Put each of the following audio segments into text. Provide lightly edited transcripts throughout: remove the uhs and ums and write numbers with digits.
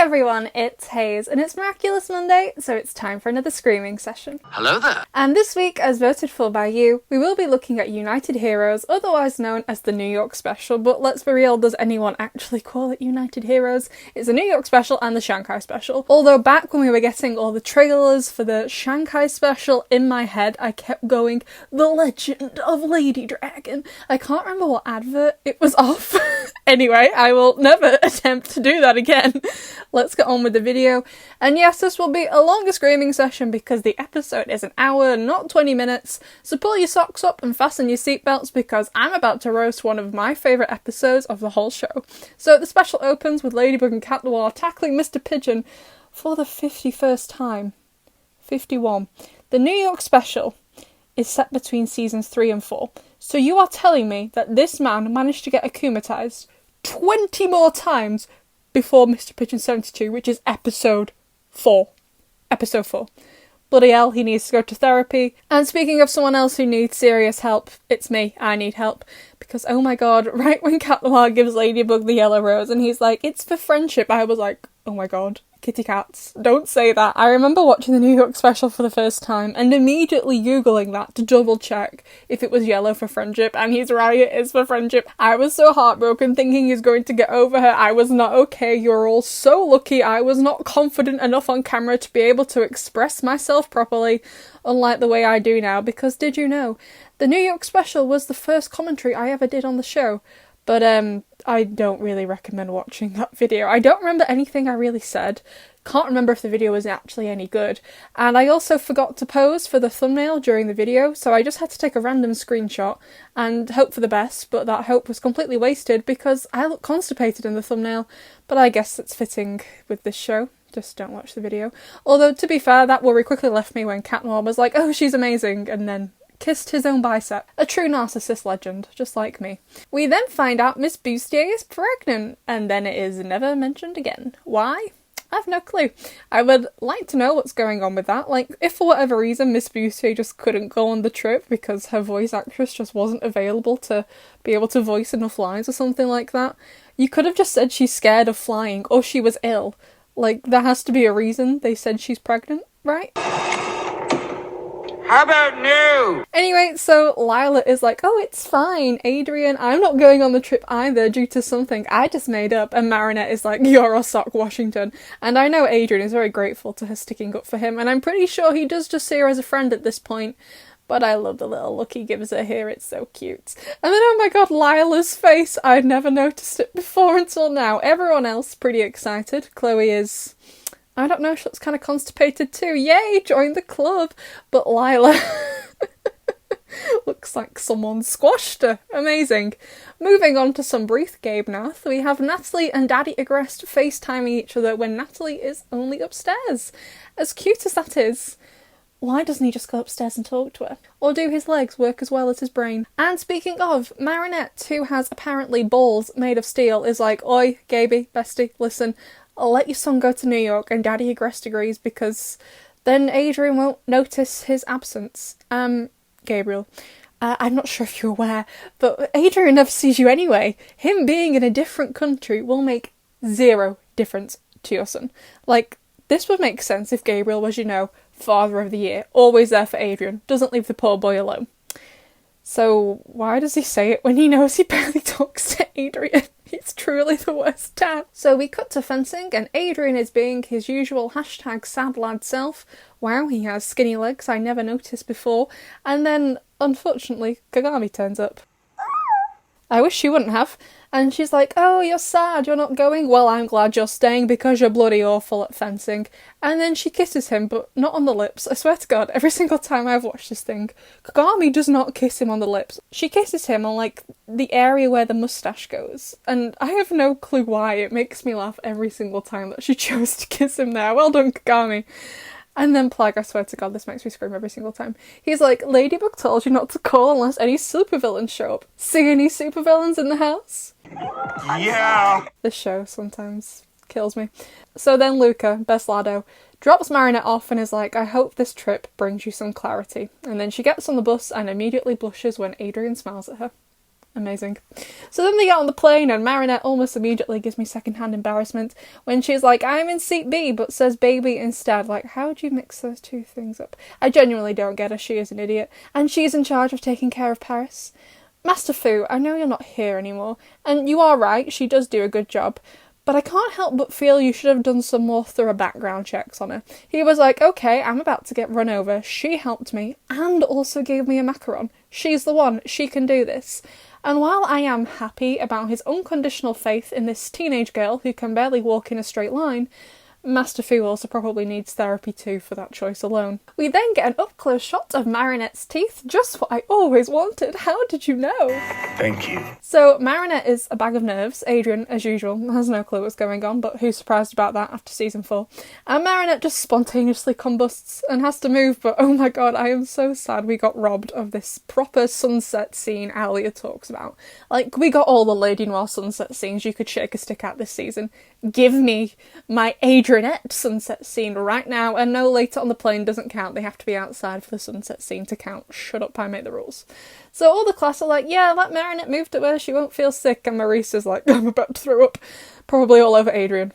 everyone, it's Hayes, and it's Miraculous Monday, so it's time for another screaming session. Hello there! And this week, as voted for by you, we will be looking at United Heroes, otherwise known as the New York Special, but let's be real, does anyone actually call it United Heroes? It's the New York Special and the Shanghai Special. Although back when we were getting all the trailers for the Shanghai Special, in my head I kept going, The Legend of Lady Dragon. I can't remember what advert it was off. Anyway, I will never attempt to do that again. Let's get on with the video. And yes, this will be a longer screaming session because the episode is an hour, not 20 minutes. So pull your socks up and fasten your seatbelts because I'm about to roast one of my favourite episodes of the whole show. So the special opens with Ladybug and Cat Noir tackling Mr. Pigeon for the 51st time. 51. The New York Special is set between seasons 3 and 4. So you are telling me that this man managed to get akumatized 20 more times before Mr. Pigeon 72, which is episode 4. Episode 4. Bloody hell, he needs to go to therapy. And speaking of someone else who needs serious help, it's me. I need help. Because, oh my god, right when Cat Noir gives Ladybug the yellow rose and he's like, it's for friendship, I was like, oh my god. Kitty cats. Don't say that. I remember watching the New York Special for the first time and immediately Googling that to double check if it was yellow for friendship, and he's right, it is for friendship. I was so heartbroken thinking he's going to get over her. I was not okay. You're all so lucky. I was not confident enough on camera to be able to express myself properly, unlike the way I do now, because did you know? The New York Special was the first commentary I ever did on the show. But, I don't really recommend watching that video. I don't remember anything I really said. Can't remember if the video was actually any good. And I also forgot to pose for the thumbnail during the video, so I just had to take a random screenshot and hope for the best, but that hope was completely wasted because I look constipated in the thumbnail. But I guess it's fitting with this show. Just don't watch the video. Although, to be fair, that worry quickly left me when Cat Noir was like, oh, she's amazing, and then kissed his own bicep. A true narcissist legend, just like me. We then find out Miss Bustier is pregnant, and then it is never mentioned again. Why? I have no clue. I would like to know what's going on with that. Like, if for whatever reason Miss Bustier just couldn't go on the trip because her voice actress just wasn't available to be able to voice enough lines or something like that, you could have just said she's scared of flying or she was ill. Like, there has to be a reason they said she's pregnant, right? How about no? Anyway, so Lila is like, oh, it's fine, Adrian, I'm not going on the trip either due to something I just made up. And Marinette is like, you're a sock, Washington. And I know Adrian is very grateful to her sticking up for him, and I'm pretty sure he does just see her as a friend at this point. But I love the little look he gives her here, it's so cute. And then, oh my god, Lila's face, I'd never noticed it before until now. Everyone else pretty excited. Chloe is, I don't know, she looks kind of constipated too. Yay, join the club. But Lila looks like someone squashed her. Amazing. Moving on to some brief Gabe Nath, we have Natalie and Daddy Agrest FaceTiming each other when Natalie is only upstairs. As cute as that is, why doesn't he just go upstairs and talk to her? Or do his legs work as well as his brain? And speaking of, Marinette, who has apparently balls made of steel, is like, oi, Gaby, bestie, listen, I'll let your son go to New York, and Daddy Agrest agrees because then Adrian won't notice his absence. Gabriel, I'm not sure if you're aware, but Adrian never sees you anyway. Him being in a different country will make zero difference to your son. Like, this would make sense if Gabriel was, you know, Father of the Year, always there for Adrian, doesn't leave the poor boy alone. So why does he say it when he knows he barely talks to Adrian? He's truly the worst dad. So we cut to fencing and Adrian is being his usual hashtag sad lad self. Wow, he has skinny legs I never noticed before. And then, unfortunately, Kagami turns up. I wish she wouldn't have. And she's like, oh, you're sad, you're not going? Well, I'm glad you're staying because you're bloody awful at fencing. And then she kisses him, but not on the lips. I swear to God, every single time I've watched this thing, Kagami does not kiss him on the lips. She kisses him on, like, the area where the moustache goes. And I have no clue why. It makes me laugh every single time that she chose to kiss him there. Well done, Kagami. And then Plague, I swear to God, this makes me scream every single time. He's like, Ladybug told you not to call unless any supervillains show up. See any supervillains in the house? Yeah! This show sometimes kills me. So then Luca, Best Lado, drops Marinette off and is like, I hope this trip brings you some clarity. And then she gets on the bus and immediately blushes when Adrian smiles at her. Amazing. So then they get on the plane and Marinette almost immediately gives me secondhand embarrassment when she's like, I'm in seat B, but says baby instead. Like, how do you mix those two things up? I genuinely don't get her. She is an idiot. And she's in charge of taking care of Paris. Master Fu, I know you're not here anymore, and you are right, she does do a good job, but I can't help but feel you should have done some more thorough background checks on her. He was like, okay, I'm about to get run over, she helped me, and also gave me a macaron. She's the one, she can do this. And while I am happy about his unconditional faith in this teenage girl who can barely walk in a straight line, Master Fu also probably needs therapy too for that choice alone. We then get an up-close shot of Marinette's teeth, just what I always wanted. How did you know? Thank you. So Marinette is a bag of nerves. Adrian, as usual, has no clue what's going on, but who's surprised about that after season 4? And Marinette just spontaneously combusts and has to move, but oh my god, I am so sad we got robbed of this proper sunset scene Alia talks about. Like, we got all the Lady Noir sunset scenes you could shake a stick at this season. Give me my Adrianette sunset scene right now, and no, later on the plane doesn't count. They have to be outside for the sunset scene to count. Shut up, I make the rules. So all the class are like, yeah, let Marinette move to where she won't feel sick, and Maurice is like, I'm about to throw up. Probably all over Adrian.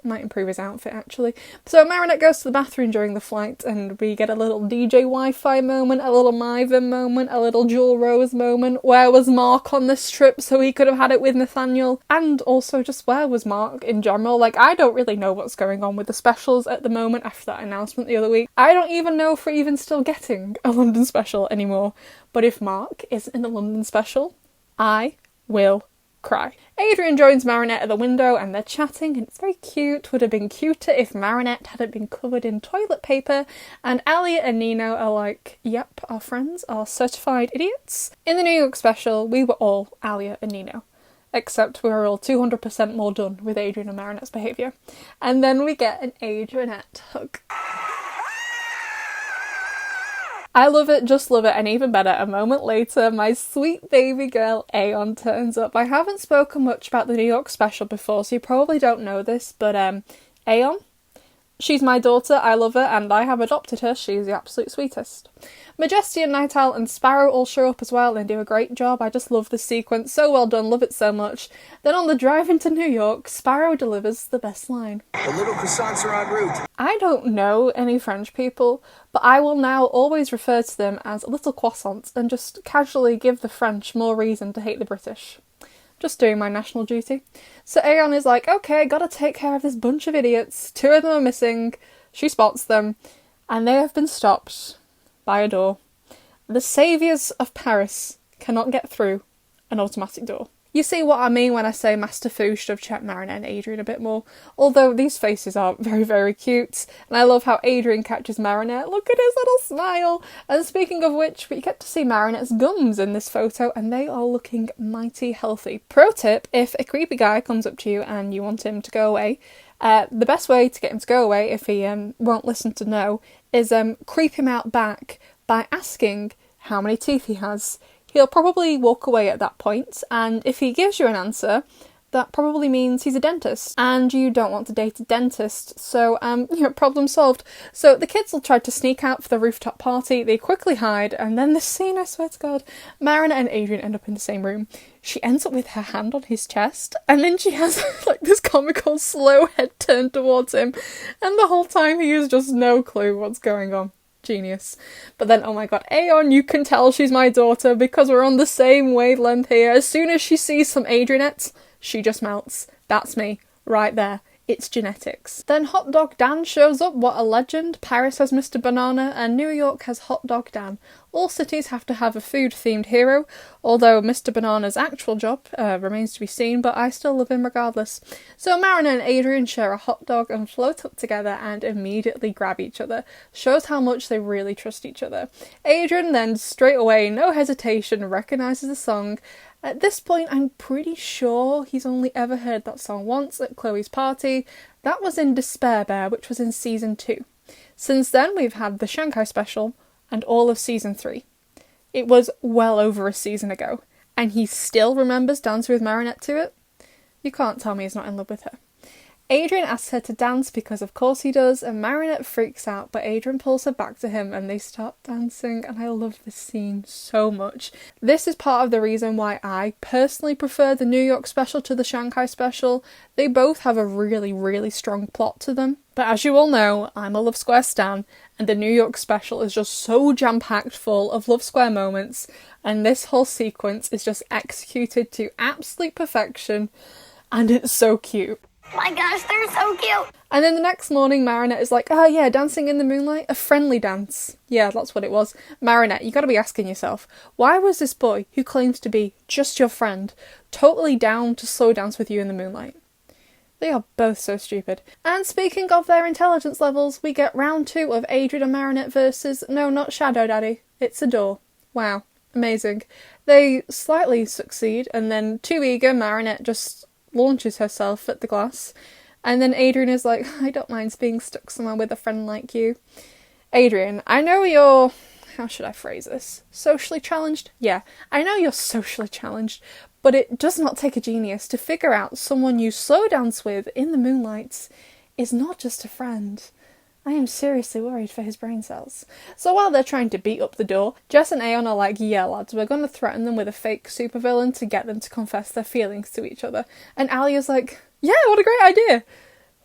Might improve his outfit, actually. So Marinette goes to the bathroom during the flight, and we get a little DJ Wi-Fi moment, a little Myvan moment, a little Jewel Rose moment. Where was Mark on this trip so he could have had it with Nathaniel? And also just where was Mark in general? Like, I don't really know what's going on with the specials at the moment after that announcement the other week. I don't even know if we're even still getting a London special anymore. But if Mark isn't in the London special, I will cry. Adrian joins Marinette at the window and they're chatting and it's very cute. Would have been cuter if Marinette hadn't been covered in toilet paper, and Alia and Nino are like, yep, our friends are certified idiots. In the New York special, we were all Alia and Nino, except we were all 200% more done with Adrian and Marinette's behaviour. And then we get an Adrianette hug. I love it, just love it, and even better, a moment later, my sweet baby girl Aeon turns up. I haven't spoken much about the New York special before, so you probably don't know this, but Aeon, she's my daughter, I love her, and I have adopted her, she's the absolute sweetest. Majestian, Night Owl and Sparrow all show up as well and do a great job. I just love this sequence, so well done, love it so much. Then on the drive into New York, Sparrow delivers the best line. The little croissants are en route. I don't know any French people, but I will now always refer to them as little croissants and just casually give the French more reason to hate the British. Just doing my national duty. So Aeon is like, okay, gotta take care of this bunch of idiots. 2 of them are missing. She spots them, and they have been stopped by a door. The saviours of Paris cannot get through an automatic door. You see what I mean when I say Master Fu should have checked Marinette and Adrian a bit more. Although these faces are very, very cute. And I love how Adrian catches Marinette. Look at his little smile. And speaking of which, we get to see Marinette's gums in this photo and they are looking mighty healthy. Pro tip, if a creepy guy comes up to you and you want him to go away, the best way to get him to go away, if he won't listen to no, is creep him out back by asking how many teeth he has. He'll probably walk away at that point, and if he gives you an answer, that probably means he's a dentist, and you don't want to date a dentist, so, problem solved. So the kids will try to sneak out for the rooftop party, they quickly hide, and then this scene, I swear to God, Marinette and Adrian end up in the same room. She ends up with her hand on his chest, and then she has, like, this comical slow head turned towards him, and the whole time he has just no clue what's going on. Genius. But then, oh my god, Aeon, you can tell she's my daughter because we're on the same wavelength here. As soon as she sees some Adrianettes, she just melts. That's me, right there. It's genetics. Then Hot Dog Dan shows up. What a legend. Paris has Mr. Banana and New York has Hot Dog Dan. All cities have to have a food-themed hero, although Mr. Banana's actual job remains to be seen, but I still love him regardless. So Marinette and Adrian share a hot dog and float up together and immediately grab each other. Shows how much they really trust each other. Adrian then, straight away, no hesitation, recognises the song. At this point, I'm pretty sure he's only ever heard that song once at Chloe's party. That was in Despair Bear, which was in season 2. Since then, we've had the Shanghai special and all of season 3. It was well over a season ago, and he still remembers dancing with Marinette to it? You can't tell me he's not in love with her. Adrian asks her to dance because of course he does, and Marinette freaks out, but Adrian pulls her back to him and they start dancing, and I love this scene so much. This is part of the reason why I personally prefer the New York special to the Shanghai special. They both have a really, really strong plot to them. But as you all know, I'm a Love Square stan, and the New York special is just so jam-packed full of Love Square moments, and this whole sequence is just executed to absolute perfection, and it's so cute. My gosh, they're so cute! And then the next morning, Marinette is like, oh yeah, dancing in the moonlight? A friendly dance. Yeah, that's what it was. Marinette, you gotta be asking yourself, why was this boy, who claims to be just your friend, totally down to slow dance with you in the moonlight? They are both so stupid. And speaking of their intelligence levels, we get round 2 of Adrian and Marinette versus, no, not Shadow Daddy, it's Adore. Wow, amazing. They slightly succeed, and then too eager, Marinette just launches herself at the glass, and then Adrian is like, I don't mind being stuck somewhere with a friend like you. Adrian, I know you're, how should I phrase this? Socially challenged? Yeah, I know you're socially challenged, but it does not take a genius to figure out someone you slow dance with in the moonlights is not just a friend. I am seriously worried for his brain cells. So while they're trying to beat up the door, Jess and Aeon are like, yeah lads, we're going to threaten them with a fake supervillain to get them to confess their feelings to each other. And Alia's like, yeah, what a great idea!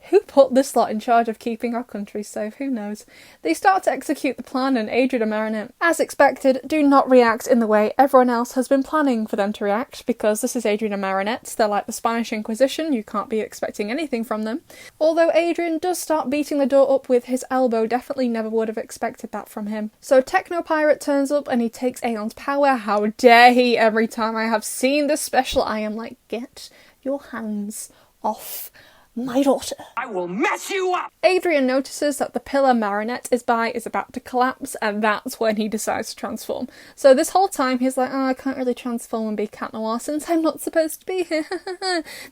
Who put this lot in charge of keeping our country safe? Who knows? They start to execute the plan, and Adrian and Marinette, as expected, do not react in the way everyone else has been planning for them to react, because this is Adrian and Marinette. They're like the Spanish Inquisition, you can't be expecting anything from them. Although Adrian does start beating the door up with his elbow, definitely never would have expected that from him. So Techno Pirate turns up and he takes Aeon's power. How dare he! Every time I have seen this special, I am like, get your hands off my daughter. I will mess you up! Adrian notices that the pillar Marinette is by is about to collapse, and that's when he decides to transform. So this whole time he's like, oh, I can't really transform and be Cat Noir since I'm not supposed to be here.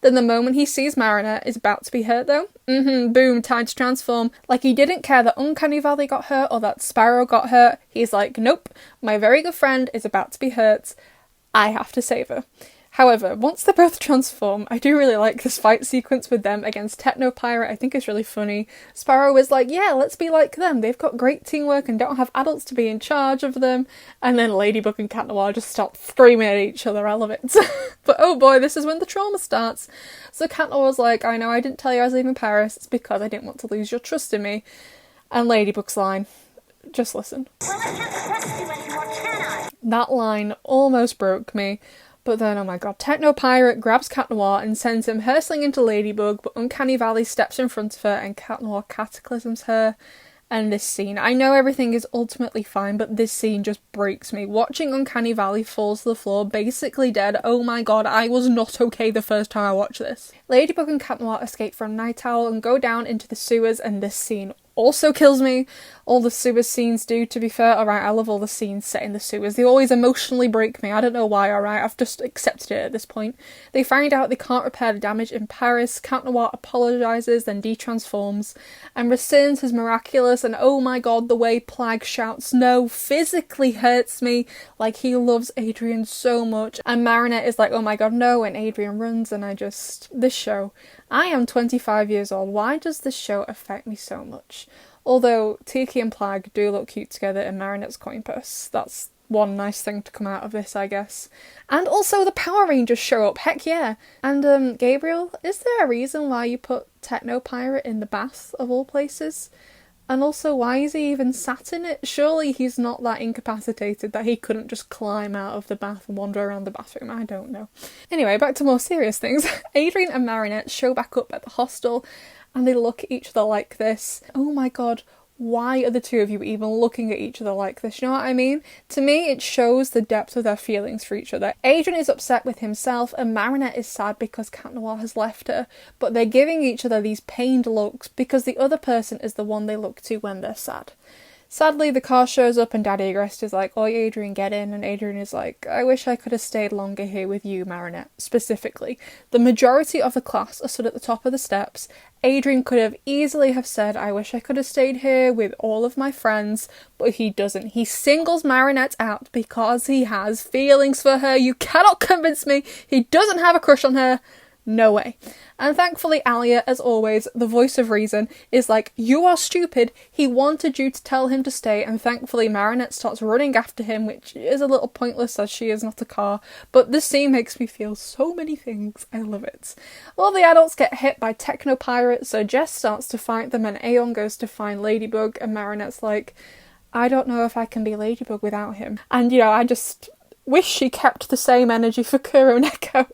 Then the moment he sees Marinette is about to be hurt though, boom, time to transform. Like he didn't care that Uncanny Valley got hurt or that Sparrow got hurt. He's like, nope, my very good friend is about to be hurt. I have to save her. However, once they both transform, I do really like this fight sequence with them against Techno Pirate. I think it's really funny. Sparrow is like, yeah, let's be like them. They've got great teamwork and don't have adults to be in charge of them. And then Ladybug and Cat Noir just start screaming at each other. I love it. But oh boy, this is when the trauma starts. So Cat Noir's like, I know I didn't tell you I was leaving Paris. It's because I didn't want to lose your trust in me. And Ladybug's line, just listen. Well, I can't trust you anymore, can I? That line almost broke me. But then, oh my god, Techno Pirate grabs Cat Noir and sends him hurtling into Ladybug, but Uncanny Valley steps in front of her and Cat Noir cataclysms her. And this scene, I know everything is ultimately fine, but this scene just breaks me. Watching Uncanny Valley fall to the floor, basically dead, oh my god, I was not okay the first time I watched this. Ladybug and Cat Noir escape from Night Owl and go down into the sewers, and this scene also kills me. All the sewer scenes do, to be fair. Alright, I love all the scenes set in the sewers. They always emotionally break me. I don't know why, alright? I've just accepted it at this point. They find out they can't repair the damage in Paris. Cat Noir apologises, then detransforms, and rescinds his Miraculous, and oh my god, the way Plague shouts no physically hurts me. Like, he loves Adrian so much. And Marinette is like, oh my god, no, and Adrian runs, and this show. I am 25 years old. Why does this show affect me so much? Although Tiki and Plague do look cute together in Marinette's coin purse. That's one nice thing to come out of this, I guess. And also the Power Rangers show up, heck yeah! And Gabriel, is there a reason why you put Techno Pirate in the bath of all places? And also, why is he even sat in it? Surely he's not that incapacitated that he couldn't just climb out of the bath and wander around the bathroom. I don't know. Anyway, back to more serious things. Adrian and Marinette show back up at the hostel and they look at each other like this. Oh my god, why are the two of you even looking at each other like this? You know what I mean? To me, it shows the depth of their feelings for each other. Adrian is upset with himself and Marinette is sad because Cat Noir has left her, but they're giving each other these pained looks because the other person is the one they look to when they're sad. Sadly, the car shows up and Daddy Agrest is like, oi Adrian, get in, and Adrian is like, I wish I could have stayed longer here with you, Marinette. Specifically, the majority of the class are stood at the top of the steps. Adrian could have easily have said, I wish I could have stayed here with all of my friends, but he doesn't. He singles Marinette out because he has feelings for her. You cannot convince me he doesn't have a crush on her. No way. And thankfully Alia, as always, the voice of reason, is like, you are stupid, he wanted you to tell him to stay, and thankfully Marinette starts running after him, which is a little pointless as she is not a car, but this scene makes me feel so many things. I love it. All the adults get hit by Techno Pirate, so Jess starts to fight them and Aeon goes to find Ladybug, and Marinette's like, I don't know if I can be Ladybug without him. And I just wish she kept the same energy for Kuro Neko.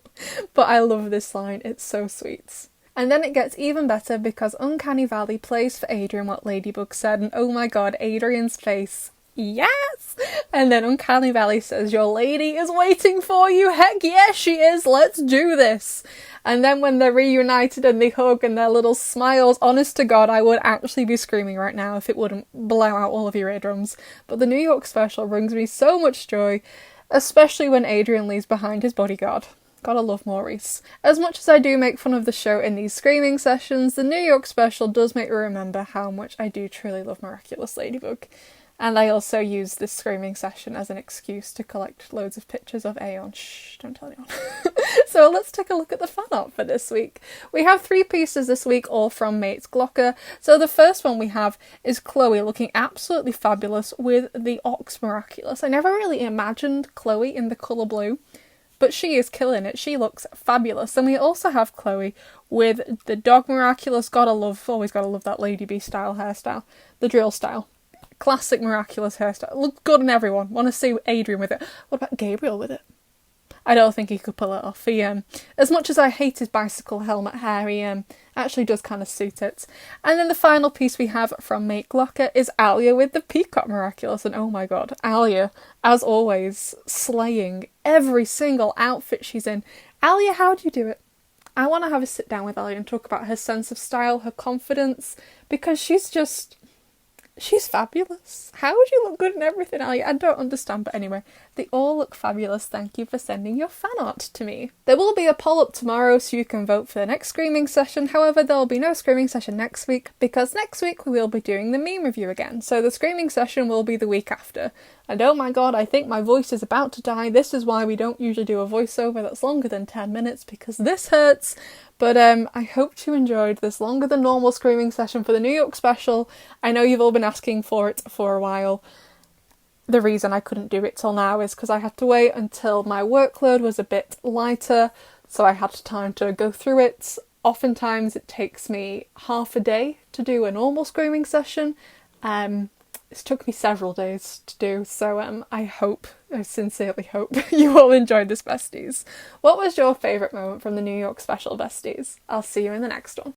But I love this line, it's so sweet. And then it gets even better because Uncanny Valley plays for Adrian what Ladybug said, and oh my god, Adrian's face. Yes! And then Uncanny Valley says, your lady is waiting for you, heck yes she is, let's do this! And then when they're reunited and they hug and their little smiles, honest to god, I would actually be screaming right now if it wouldn't blow out all of your eardrums. But the New York special brings me so much joy, especially when Adrian leaves behind his bodyguard. Gotta love Maurice. As much as I do make fun of the show in these screaming sessions, the New York special does make me remember how much I do truly love Miraculous Ladybug. And I also use this screaming session as an excuse to collect loads of pictures of Aeon. Shh, don't tell anyone. So let's take a look at the fan art for this week. We have 3 pieces this week, all from Mates Glocker. So the first one we have is Chloe looking absolutely fabulous with the Ox Miraculous. I never really imagined Chloe in the colour blue, but she is killing it. She looks fabulous. And we also have Chloe with the Dog Miraculous. Always gotta love that Lady Bee style hairstyle. The drill style. Classic Miraculous hairstyle. Looks good on everyone. Want to see Adrian with it. What about Gabriel with it? I don't think he could pull it off. He, as much as I hate his bicycle helmet hair, he actually does kind of suit it. And then the final piece we have from Mate Glocker is Alia with the Peacock Miraculous. And oh my god, Alia, as always, slaying every single outfit she's in. Alia, how do you do it? I want to have a sit down with Alia and talk about her sense of style, her confidence, because she's fabulous. How would you look good in everything, Alia? I don't understand, but anyway, they all look fabulous. Thank you for sending your fan art to me. There will be a poll up tomorrow so you can vote for the next screaming session. However, there will be no screaming session next week because next week we will be doing the meme review again. So the screaming session will be the week after. And oh my god, I think my voice is about to die. This is why we don't usually do a voiceover that's longer than 10 minutes because this hurts. But I hope you enjoyed this longer than normal screaming session for the New York special. I know you've all been asking for it for a while. The reason I couldn't do it till now is because I had to wait until my workload was a bit lighter, so I had time to go through it. Oftentimes it takes me half a day to do a normal screaming session. It's took me several days to do, so I sincerely hope you all enjoyed this, besties. What was your favourite moment from the New York special, besties? I'll see you in the next one.